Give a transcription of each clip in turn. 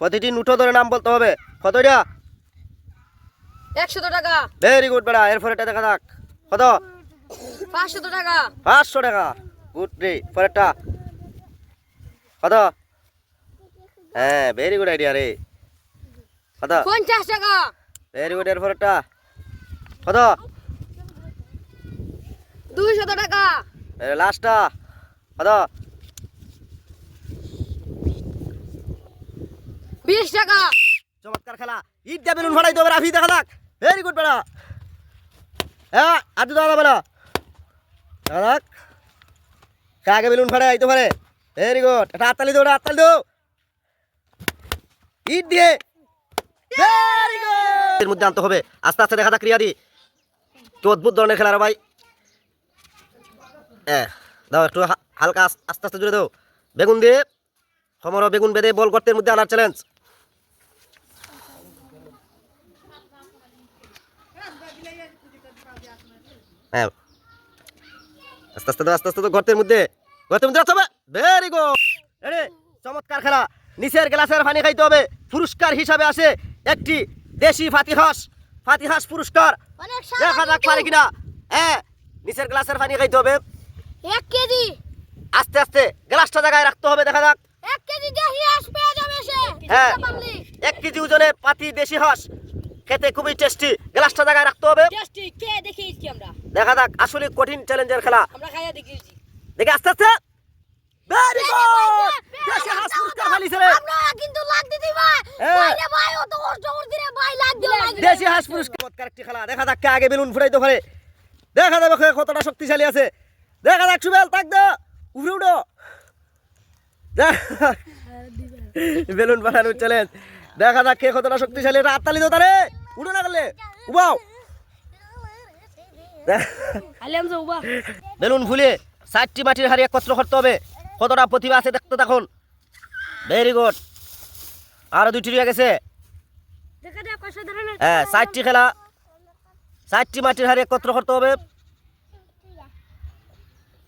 প্রতিটি নুটো ধরে নাম বলতে হবে। কতটা? 100 টাকা। ভেরি গুড বেড়া। এরপর এটা দেখা যাক কত? 500 টাকা। 500 টাকা। গুড রে। পরেরটা কত? হ্যাঁ ভেরি গুড আইডিয়া রে। কত? 50 টাকা। Very good. এরপর এটা কত? 200 টাকা। লাস্টটা কত? 20 টাকা। চমৎকার খেলা। ইট দিয়ে বেলুন ফাটাইতে হবে রাফি, দেখা যাক। ভেরি গুড বেড়া। হ্যাঁ আজ দাদা বেড়া দেখা যাক কাকে বেলুন ফাটাই আইতে পারে। Very good. এটা হাততালি দাও, হাততালি দাও। ইট দিয়ে ভেরি গুড। এর মধ্যে আনতে হবে আস্তে আস্তে, দেখা যাক রিয়াদি কি অদ্ভুত ধরনের খেলা রে ভাই। দাও একটু হালকা আস্তে আস্তে জুড়ে দাও। বেগুন দিয়ে সমর বেগুন বেঁধে বল গর্তের মধ্যে আনার চ্যালেঞ্জ। হ্যাঁ আস্তে আস্তে দাও, আস্তে আস্তে গর্তের মধ্যে আসতে হবে। Very good. রেডি। চমৎকার খেলা। নিচের গ্লাসের পানি খাইতে হবে। পুরস্কার হিসাবে আসে একটি দেশি ফাতিহাস পুরস্কার। দেখা যাক পারে কিনা। হ্যাঁ নিচের গ্লাসের পানি খাইতে হবে 1 কেজি। আস্তে আস্তে গ্লাসটা জায়গায় রাখতে হবে। দেখা যাক 1 কেজি দেশি হাঁস পেয়ে যাবে সে। হ্যাঁ 1 কেজি ওজনের পাতি দেশি হাঁস খেতে খুবই টেস্টি। গ্লাসটা জায়গায় রাখতে হবে। টেস্টি কে দেখিয়েছি আমরা। দেখা যাক আসলে কঠিন চ্যালেঞ্জের খেলা। আমরা খাইয়া দেখিয়েছি। দেখে আস্তে আস্তে। Very good. দেশি হাঁস পুরস্কার ফালিছে রে। আমরা কিন্তু লাগ দিদি ভাই। হ্যাঁ। ভাই রে ভাই ও তো কষ্ট করে দিরে ভাই লাগ দিলে। দেশি হাঁস পুরস্কার। চমৎকার একটি খেলা। দেখা যাক কে আগে বেলুন ফুটাইতে পারে। দেখা যাবে কে কতটা শক্তিশালী আছে। দেখা যাক সুবেল তাক দাও উপরে উঠো। বেলুন ফাটানোর চ্যালেঞ্জ। দেখা যাক কে কতটা শক্তিশালী। এটা হাততালি দাও তারে। উঠো না করলে উবাও। আলেম যাওবা। বেলুন ফুলে 60টি মাটির হাড়ি একত্র করতে হবে। কতটা প্রতিভা আছে দেখতে থাকুন। Very good. আরো 2টি রয়ে গেছে। দেখা দে কষ্ট ধরনের। হ্যাঁ 60টি খেলা। 60টি মাটির হাড়ি একত্র করতে হবে।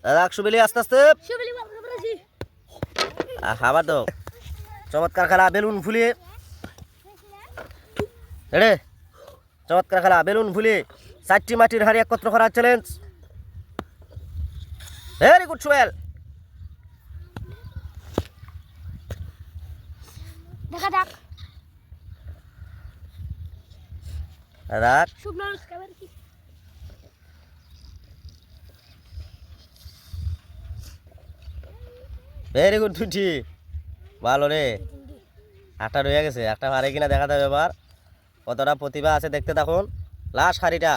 রাখ সুবেলি আস্তে আস্তে। শুবলি বল করেছি। আবার দাও। চমৎকার খেলা। বেলুন ফুলিয়ে রে। চমৎকার খেলা। বেলুন ফুলিয়ে 60টি মাটির হাড়ি একত্র করার চ্যালেঞ্জ। Very good Subel. দেখা যাক। রাখ। শুকনার খাবার কি? ভেরি গুড দুটি। ভালো রে। একটা রয়ে গেছে। একটা পারে কিনা দেখা যাবে এবার। কতটা প্রতিভা আছে দেখতে থাকুন। লাস্ট হাড়িটা।